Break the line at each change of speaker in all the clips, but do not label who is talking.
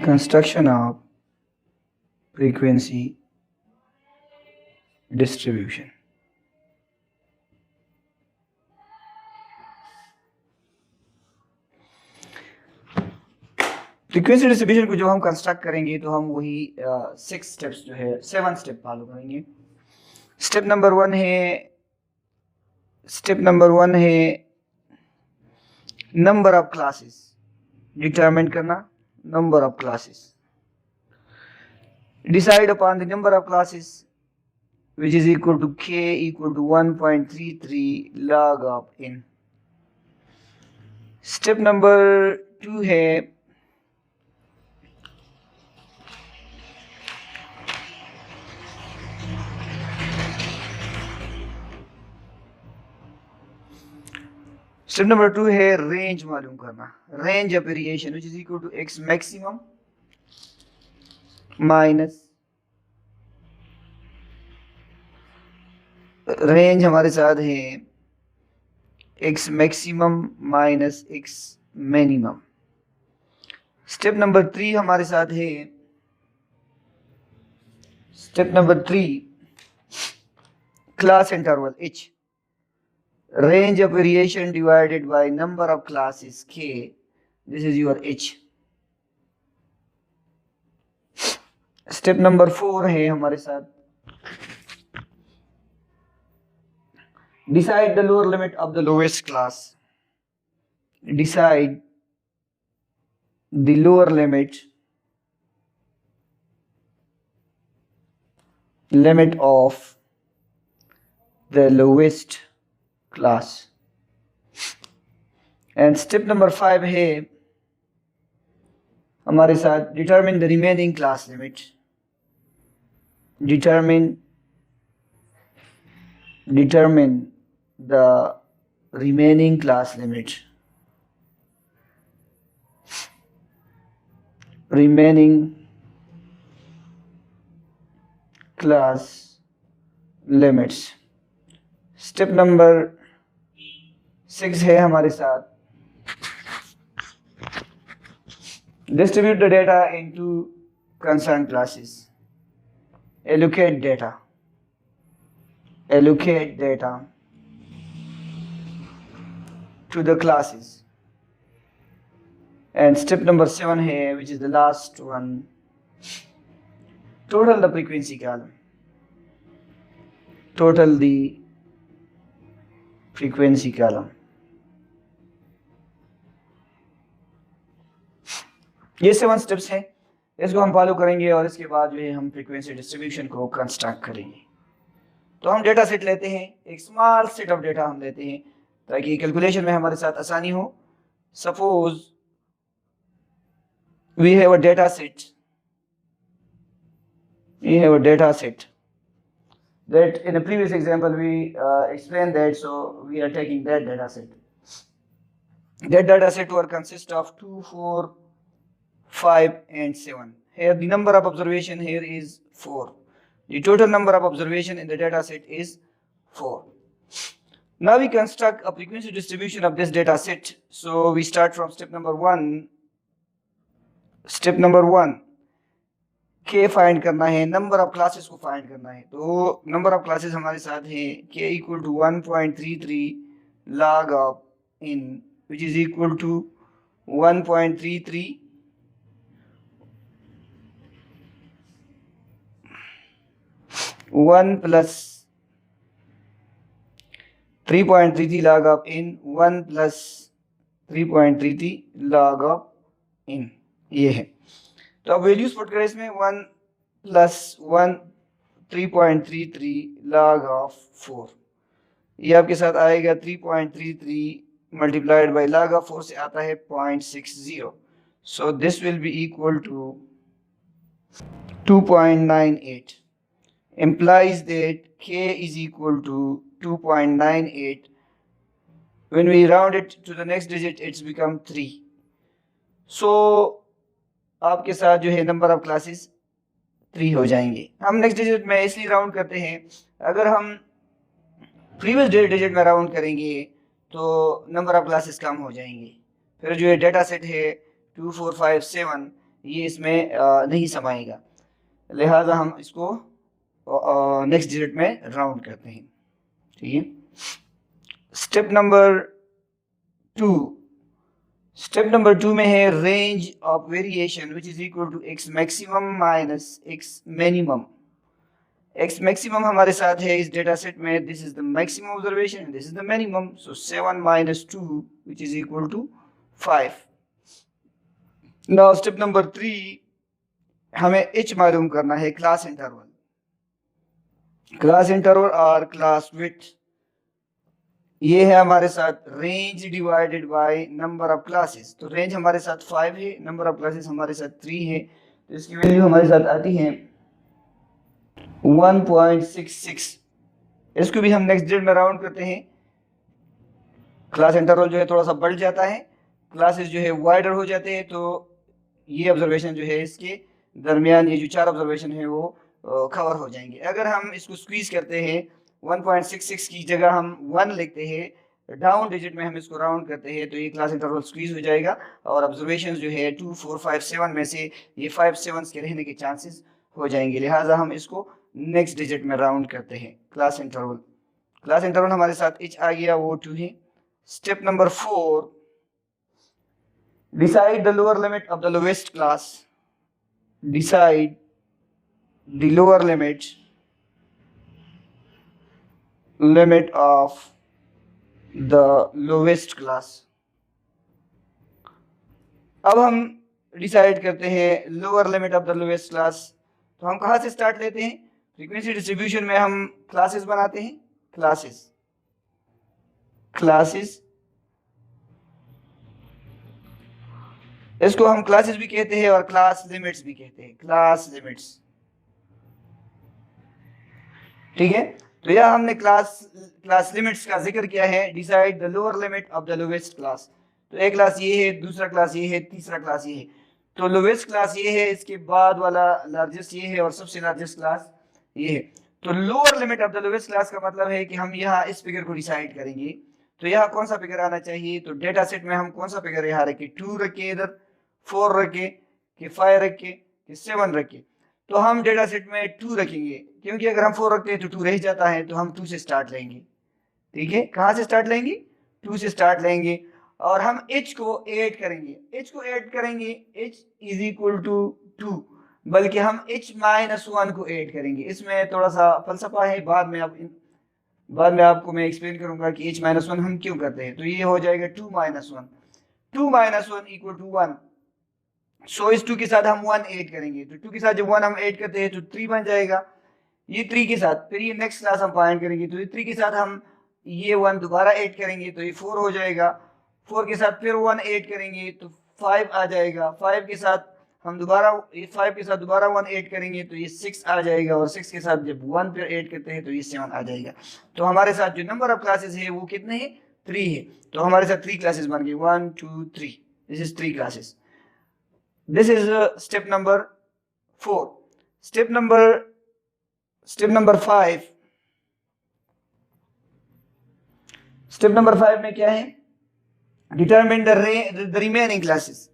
Construction of frequency distribution. Frequency distribution को जब हम कंस्ट्रक्ट करेंगे तो हम वही 6 स्टेप्स जो है 7 स्टेप फॉलो करेंगे। स्टेप नंबर वन है नंबर ऑफ क्लासेस डिटरमाइन करना। Number of classes decide upon the number of classes which is equal to k equal to 1.33 log of n। Step number 2 है range मालूम करना। Range of variation which is equal to x maximum minus range हमारे साथ है x maximum minus x minimum. Step number 3 हमारे साथ है class interval h। Range of variation divided by number of classes k, this is your h। Step number 4 है हमारे साथ decide the lower limit of the lowest class। decide the lower limit of the lowest class। and step number 5 है हमारे साथ determine the remaining class limit। determine the remaining class limit। remaining class limits। Step number 6 है हमारे साथ distribute the data into concerned classes। allocate data to the classes। and step number 7 here, which is the last one, total the frequency column। ये 7 steps हैं, इसको हम follow करेंगे और इसके बाद जो है हम फ्रीक्वेंसी डिस्ट्रीब्यूशन को कंस्ट्रक्ट करेंगे। तो हम डेटा सेट लेते हैं, एक स्मॉल सेट ऑफ डेटा हम लेते हैं ताकि कैलकुलेशन में हमारे साथ आसानी हो। Suppose we have a data set that in a previous example we explained that, so we are taking that data set। that data set will consist of 2, 4, 5 and 7। here the number of observation here is 4। the total number of observation in the data set is 4। now we construct a frequency distribution of this data set। so we start from step number 1 k find करना है, number of classes को find करना है। तो number of classes हमारे साथ है k equal to 1.33 log of n, which is equal to 1.33 1 plus 3.33 log of n 1 plus 3.33 log of n, ये है। तो अब वैल्यूज पुट करें इसमें 1 plus 1 3.33 log of 4, ये आपके साथ आएगा 3.33 मल्टीप्लाइड बाय log of 4 से आता है 0.60। So this will be equal to 2.98। implies that k is equal to 2.98। when we round it to the next digit it's become 3। so आपके साथ जो है नंबर ऑफ क्लासेस 3 हो जाएंगे। हम नेक्स्ट डिजिट में इसलिए राउंड करते हैं, अगर हम प्रीवियस डिजिट में राउंड करेंगे तो नंबर ऑफ क्लासेस कम हो जाएंगे। फिर जो है डेटा सेट है 2, 4, 5, 7, ये इसमें नहीं समाएगा, लिहाजा हम इसको नेक्स्ट डिजिट में राउंड करते हैं। ठीक है, स्टेप नंबर 2, स्टेप नंबर 2 में है range of variation which is equal to x maximum minus x minimum. X maximum हमारे साथ है इस डेटा सेट में, this is the maximum observation, this is the minimum, so 7 minus 2 which is equal to 5। Now step number 3, हमें h मालूम करना है, class interval, class interval और क्लास विड्थ। ये है हमारे साथ range divided by number of classes. तो रेंज हमारे साथ 5 है, नंबर ऑफ क्लासेस हमारे साथ 3 है, तो इसकी वैल्यू हमारे साथ आती है 1.66। इसको भी हम नेक्स्ट डिजिट में राउंड करते हैं। क्लास इंटरवल जो है थोड़ा सा बढ़ जाता है, क्लासेस जो है वाइडर हो जाते हैं, तो ये ऑब्जर्वेशन जो है इसके दरमियान ये जो 4 ऑब्जर्वेशन है वो कवर हो जाएंगे। अगर हम इसको स्क्वीज करते हैं, 1.66 की जगह हम 1 लिखते हैं, डाउन डिजिट में हम इसको राउंड करते हैं, तो ये क्लास इंटरवल स्क्वीज हो जाएगा और ऑब्जर्वेशंस जो है 2, 4, 5, 7 में से ये 5 7 के रहने के चांसेस हो जाएंगे, लिहाजा हम इसको नेक्स्ट डिजिट में राउंड करते हैं। क्लास इंटरवल, क्लास इंटरवल हमारे साथ h आ गया, वो 2 है। Step number 4, decide the lower limit of the lowest class, decide the lower limit of the lowest class। अब हम डिसाइड करते हैं lower limit of the lowest class. तो हम कहाँ से स्टार्ट लेते हैं, फ्रीक्वेंसी डिस्ट्रीब्यूशन में हम क्लासेस बनाते हैं, क्लासेस इसको हम क्लासेस भी कहते हैं और क्लास लिमिट्स भी कहते हैं, क्लास लिमिट्स। ठीक है, तो यह हमने क्लास लिमिट्स का जिक्र किया है, decide the lower limit of the lowest class. तो एक क्लास ये है, दूसरा क्लास ये है, तीसरा क्लास ये है। तो लोएस्ट क्लास ये है, इसके बाद वाला लार्जेस्ट ये है और सबसे लार्जेस्ट क्लास ये है। तो lower limit of the lowest class का मतलब है कि हम यहाँ इस फिगर को डिसाइड करेंगे। तो यहाँ कौन सा फिगर आना चाहिए, तो डेटा सेट में हम कौन सा फिगर यहाँ रखे, 2 रखे, इधर 4 रखे, कि 5 रखे, कि 7 रखे। तो हम डेटा सेट में 2 रखेंगे, क्योंकि अगर हम 4 रखते हैं तो 2 रह जाता है, तो हम 2 से स्टार्ट लेंगे। ठीक है, कहाँ से स्टार्ट लेंगे, 2 से स्टार्ट लेंगे और हम h को ऐड करेंगे, h इज इक्वल टू 2, बल्कि हम h माइनस 1 को ऐड करेंगे। इसमें थोड़ा सा फलसफा है, बाद में आपको मैं एक्सप्लेन करूंगा कि h माइनस 1 हम क्यों करते हैं। तो ये हो जाएगा 2 माइनस 1, 2 माइनस 1 इक्वल टू 1। सो इस 2 के साथ हम 1 ऐड करेंगे, तो 2 के साथ जब 1 हम ऐड करते हैं तो 3 बन जाएगा। ये 3 के साथ फिर ये नेक्स्ट क्लास हम फाइंड करेंगे, तो ये 3 के साथ हम ये 1 दोबारा ऐड करेंगे, तो ये 4 हो जाएगा। 4 के साथ फिर 1 ऐड करेंगे तो 5 आ जाएगा। 5 के साथ हम दोबारा 5 के साथ दोबारा 1 ऐड करेंगे तो ये 6 आ जाएगा, और 6 के साथ जब 1 फिर ऐड करते हैं तो ये 7 आ जाएगा। तो हमारे साथ जो नंबर ऑफ क्लासेस है वो कितने हैं, 3 है। तो हमारे साथ 3 क्लासेस बन गई, 1 2 3, this is 3 classes. This is step number 4. Step number 5. Step number 5 में क्या है, determine the remaining classes.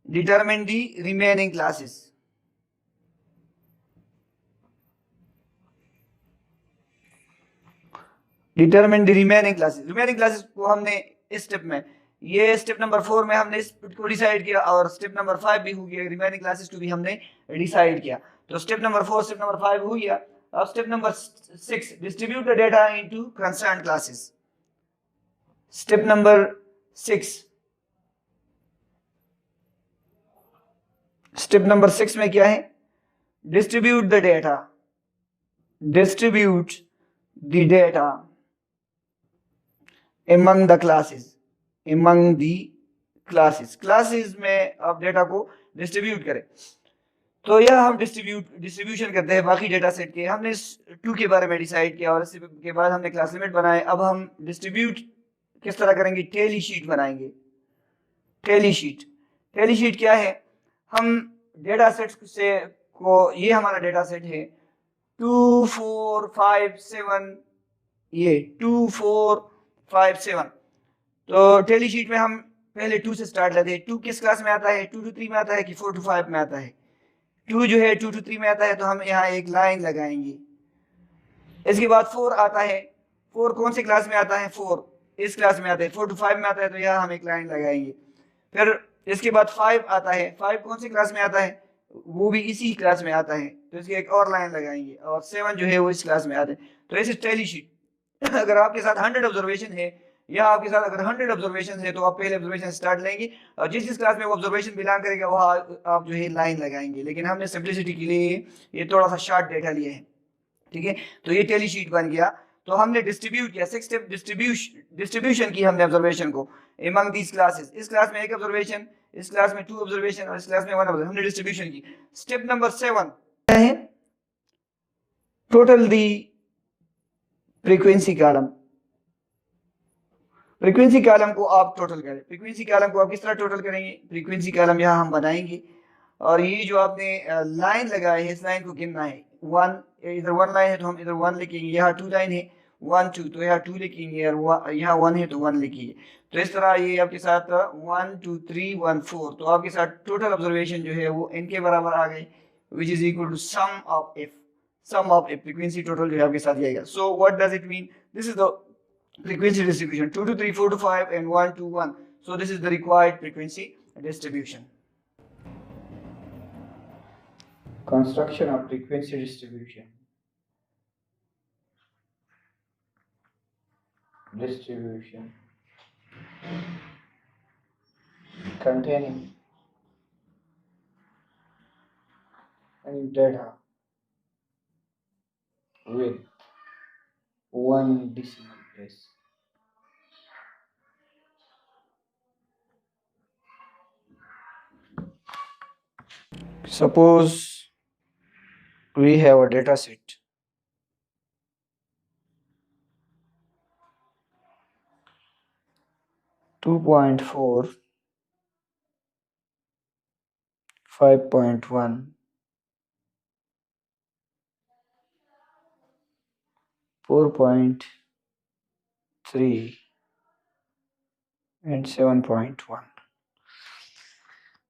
Determine the remaining classes. Determine the remaining classes. Remaining classes को हमने इस स्टेप में, ये स्टेप नंबर 4 में हमने इसको डिसाइड किया, और स्टेप नंबर 5 भी हो गया, रिमेनिंग क्लासेस को भी हमने डिसाइड किया। तो स्टेप नंबर 4 स्टेप नंबर 5 हो गया। अब step number 6, distribute the data into concern classes. Step number 6, step number 6 में क्या है, distribute the data, distribute the data among the classes, among the classes में आप डेटा को डिस्ट्रीब्यूट करें। तो यह हम डिस्ट्रीब्यूशन करते हैं बाकी डेटा सेट के। हमने 2 के बारे में डिसाइड किया और इसके बाद हमने क्लास लिमिट बनाए। अब हम डिस्ट्रीब्यूट किस तरह करेंगे, टेली शीट बनाएंगे। टेली शीट क्या है, हम डेटा सेट से को, ये हमारा डेटा सेट है 2 4 5 7, ये 2 4 5 7। तो टेली शीट में हम पहले 2 से स्टार्ट लेते हैं। 2 किस क्लास में आता है? 2 to 3 में आता है कि 4 to 5 में आता है? 2 जो है 2 to 3 में आता है, तो हम यहाँ एक लाइन लगाएंगे। इसके बाद 4 आता है। 4 कौन सी क्लास में आता है? 4 इस क्लास में आता है। 4 to 5 में आता है, तो यहाँ हम एक लाइन लगाएंगे। फिर इसके बाद 5 आता है। 5 कौन सी क्लास में आता है? वो भी इसी क्लास में आता है, तो इसकी एक और लाइन लगाएंगे। और 7 जो है वो इस क्लास में आता है। तो ऐसे टैली शीट अगर आपके साथ 100 ऑब्जर्वेशन है, या आपके साथ अगर 100 ऑब्जर्वेशन है, तो आप पहले ऑब्जर्वेशन स्टार्ट लेंगे, और जिस जिस क्लास में वो ऑब्जर्वेशन बिलोंग करेगा वहाँ आप जो है लाइन लगाएंगे। लेकिन हमने सिंपलिसिटी के लिए ये थोड़ा सा शॉर्ट डेटा लिया है, ठीक है। तो ये टेली शीट बन गया। तो हमने डिस्ट्रीब्यूट किया, 6 स्टेप डिस्ट्रीब्यूशन की हमने ऑब्जर्वेशन को एमंग दीस क्लासेस। इस क्लास में एक ऑब्जर्वेशन, इस क्लास में 2 ऑब्जर्वेशन, और इस क्लास में 1 ऑब्जर्वेशन, हमने डिस्ट्रीब्यूशन की। स्टेप नंबर 7 क्या है? Total the frequency column. Frequency column को आप टोटल करें। फ्रीक्वेंसी कॉलम को आप किस तरह टोटल करेंगे? फ्रीक्वेंसी कॉलम यहाँ हम बनाएंगे, और ये जो आपने लाइन लगाई है, इस लाइन को गिनना है। 1 इधर 1 लाइन है तो हम इधर 1 लिखेंगे। यहाँ 2 लाइन है, 1 2, तो यहाँ 2 लिखेंगे, और यहाँ 1 है तो 1 लिखेंगे। तो इस तरह ये आपके साथ 1 2 3 1 4, तो आपके साथ टोटल ऑब्जर्वेशन जो है वो n के बराबर आ गई, which is equal to sum of f। Sum of f frequency total जो है आपके साथ आएगा। So what does it mean? This is the frequency distribution, 2 to 3 4 to 5 and 1 to 1. So this is the required frequency distribution. Construction of frequency distribution containing any data with one decimal place. Suppose we have a data set. Two point four, 5.1, 4.3 and 7.1.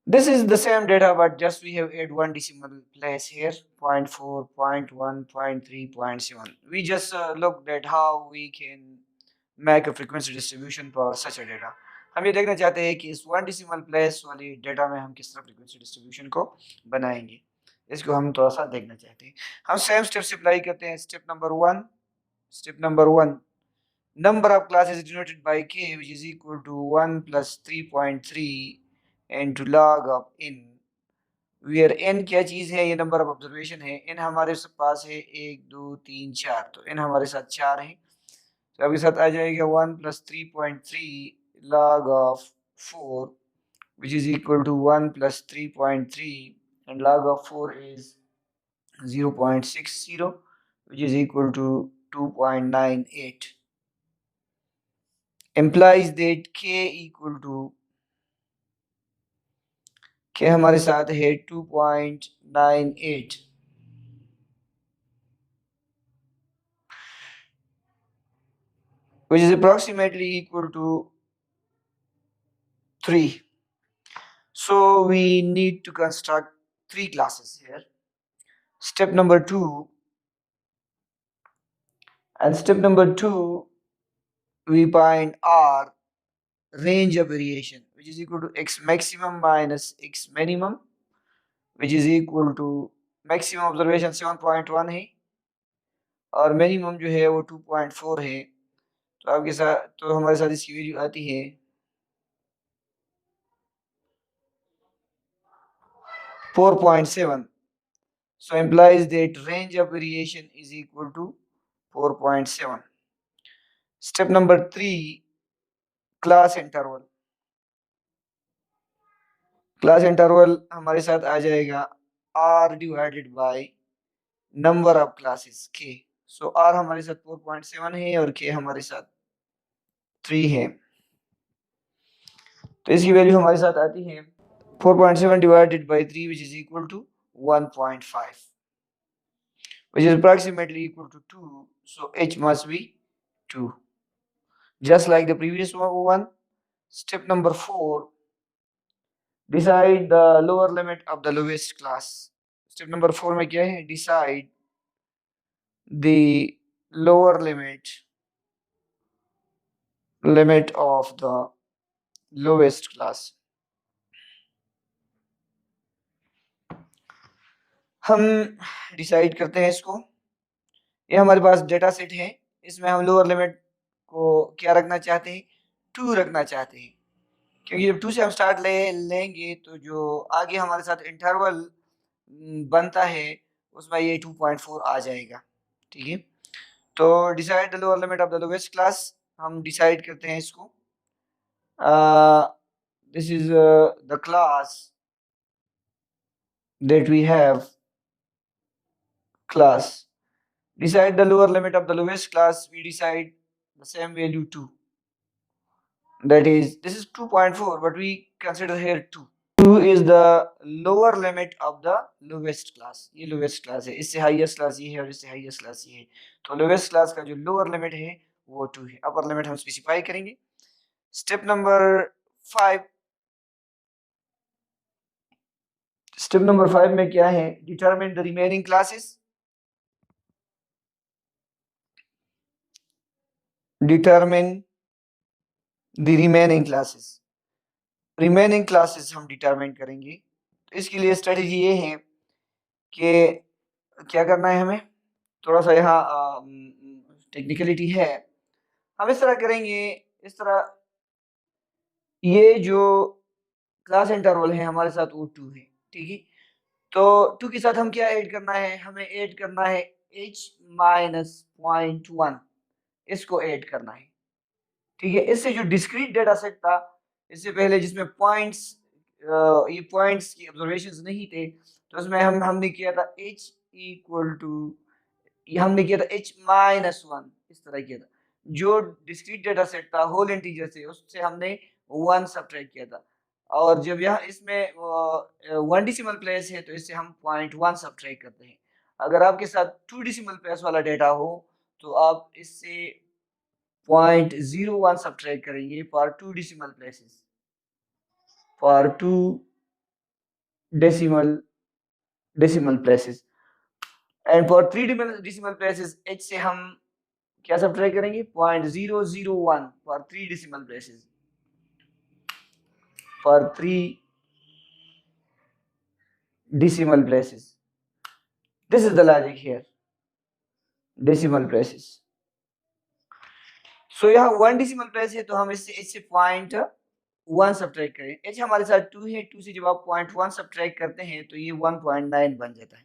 This is the same data, but just we have add one decimal place here, 0.4, 0.1, 0.3, 0.7. We just looked at how we can make a frequency distribution for such a data. हम ये देखना चाहते हैं कि इस one decimal place वाली data में हम किस तरह फ्रीक्वेंसी डिस्ट्रीब्यूशन को बनाएंगे। इसको हम थोड़ा सा देखना चाहते हैं। हम सेम स्टेप से अप्लाई करते हैं। Step number one, number of classes denoted by k, which is equal to 1 plus 3.3 into log of n, where n क्या चीज़ है? ये नंबर ऑफ ऑब्जर्वेशन है। n हमारे पास है 1 2 3 4, तो n हमारे साथ 4 है, तो आपके साथ आ जाएगा 1 plus 3.3 log of 4, which is equal to 1 plus 3.3, and log of 4 is 0.60, which is equal to 2.98. implies that k equal to, k हमारे साथ है 2.98, which is approximately equal to 3. So we need to construct 3 classes here. Step number 2, and step number 2, we find R, range of variation, which is equal to x maximum minus x minimum, which is equal to maximum observation 7.1 है, और minimum जो है वो 2.4 है। तो आपके साथ, तो हमारे साथ इसकी वैल्यू आती है 4.7. So implies that range of variation is equal to 4.7. Step number 3, class interval. Class interval हमारे साथ आ जाएगा r divided by number of classes k. So r हमारे साथ 4.7 है और k हमारे साथ 3 है, तो इसकी वैल्यू हमारे साथ आती है 4.7 divided by 3, which is equal to 1.5, which is approximately equal to 2. So h must be 2, just like the previous one. Step number 4, decide the lower limit of the lowest class. Step number 4 में क्या है? Decide the lower limit of the lowest class. हम decide करते हैं इसको। ये हमारे पास data set है, इसमें हम लोअर लिमिट को क्या रखना चाहते हैं? 2 रखना चाहते हैं, क्योंकि जब 2 से हम स्टार्ट लेंगे तो जो आगे हमारे साथ इंटरवल बनता है उसमें ये 2.4 आ जाएगा। ठीक है, तो decide the lower limit of the lowest class, हम डिसाइड करते हैं इसको। This is the class that we have class. Decide the lower limit of the lowest class, we decide the same value 2. That is, this is 2.4, but we consider here 2. 2 is the lower limit of the lowest class. ये lowest class है, इससे highest class ये है और इससे highest class ये है। तो lowest class का जो lower limit है वो 2 है। upper limit हम specify करेंगे। Step number 5 में क्या है? Determine the remaining classes. Determine the remaining classes हम determine करेंगे। तो इसके लिए strategy ये है कि क्या करना है हमें, थोड़ा सा यहाँ टेक्निकलिटी है। हम इस तरह करेंगे, इस तरह ये जो क्लास इंटरवल है हमारे साथ वो 2 है। ठीक है, तो 2 के साथ हम क्या ऐड करना है? हमें ऐड करना है h माइनस 0.1, इसको ऐड करना है। ठीक है, इससे जो डिस्क्रीट डेटा सेट था इससे पहले जिसमें पॉइंट्स ये पॉइंट्स की ऑब्जर्वेशंस नहीं थे, तो उसमें हमने किया था h इक्वल टू, हमने किया था h माइनस 1, इस तरह किया था। जो डिस्क्रीट डेटा सेट था होल इंटीजर से, उससे हमने 1 सब्ट्रैक्ट किया था, और जब यहाँ इसमें 1 डेसिमल प्लेस है तो इससे हम 0.1 सब्ट्रैक्ट करते हैं। अगर आपके साथ 2 डेसिमल प्लेस वाला डेटा हो तो आप इससे 0.01 सब्ट्रैक्ट करेंगे for 2 decimal places, for 2 decimal places, and for 3 decimal places h से हम क्या सब्ट्रैक्ट करेंगे? 0.001 for 3 decimal places, for 3 decimal places. This is the logic here, decimal places. So यहाँ 1 decimal place है तो हम इससे 0.1 सब्ट्रैक्ट करें। h हमारे साथ 2 है, 2 से जब आप 0.1 सब्ट्रैक्ट करते हैं तो ये 1.9 बन जाता है।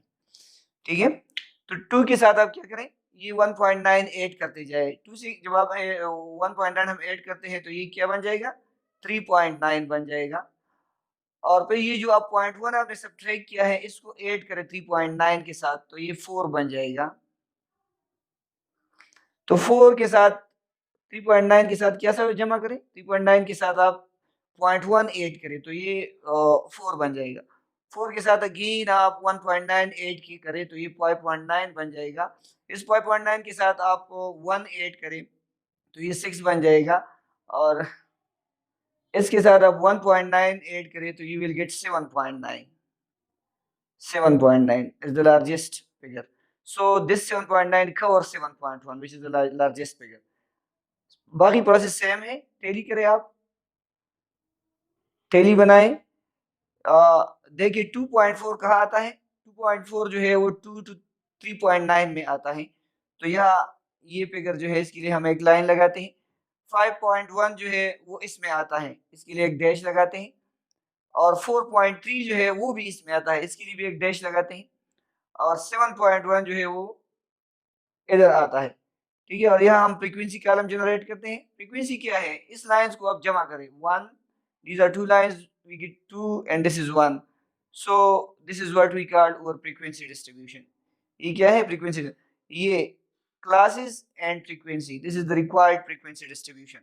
ठीक है, तो 2 के साथ आप क्या करें? ये 1.9 ऐड करते जाए। 2 से जब आप 1.9 हम ऐड करते हैं तो ये क्या बन जाएगा? 3.9 बन जाएगा। और फिर ये जो आप 0.1 आपने सब्ट्रैक्ट किया है इसको ऐड करें 3.9 के साथ तो ये 4 बन जाएगा। तो 4 के साथ 3.9 के साथ क्या सब जमा करें? 3.9 के साथ आप 0.1 ऐड करें तो ये 4 बन जाएगा। 4 के साथ अगेन आप 1.9 ऐड की करें तो ये 5.9 बन जाएगा। इस 5.9 के साथ आप 1 ऐड करें तो ये 6 बन जाएगा, और इसके साथ आप 1.9 ऐड करें तो you will get 7.9. 7.9 is the largest figure. So this 7.9 covers 7.1, which is the largest figure. बाकी प्रोसेस सेम है, टैली करें आप, टैली बनाएं। देखिए 2.4 कहाँ आता है? 2.4 जो है वो 2 to 3.9 में आता है, तो यहाँ ये फिगर जो है इसके लिए हम एक लाइन लगाते हैं। 5.1 जो है वो इसमें आता है, इसके लिए एक डैश लगाते हैं, और 4.3 जो है वो भी इसमें आता है, इसके लिए भी एक डैश लगाते हैं, और 7.1 जो है वो इधर आता है। ठीक है, और यहाँ हम फ्रीक्वेंसी कॉलम जनरेट करते हैं। फ्रीक्वेंसी क्या है? इस लाइंस को आप जमा करें, 1, these are 2 lines, we get 2 and this is 1, so this is what we call our frequency distribution. ये क्या है? फ्रीक्वेंसी, ये classes and frequency, this is the required frequency distribution.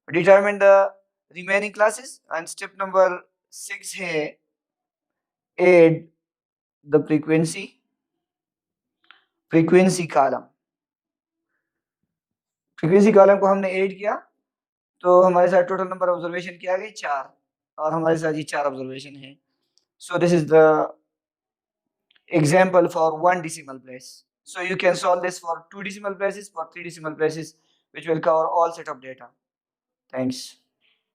Determine the remaining classes, and step number 6 है add the frequency column. Frequency column को हमने add किया तो हमारे साथ टोटल नंबर ऑब्जर्वेशन क्या आ गई 4, और हमारे साथ ये 4 ऑब्जर्वेशन है. So this is the example for one decimal place. So you can solve this for 2 decimal places, for 3 decimal places, which will cover all set of data. Thanks.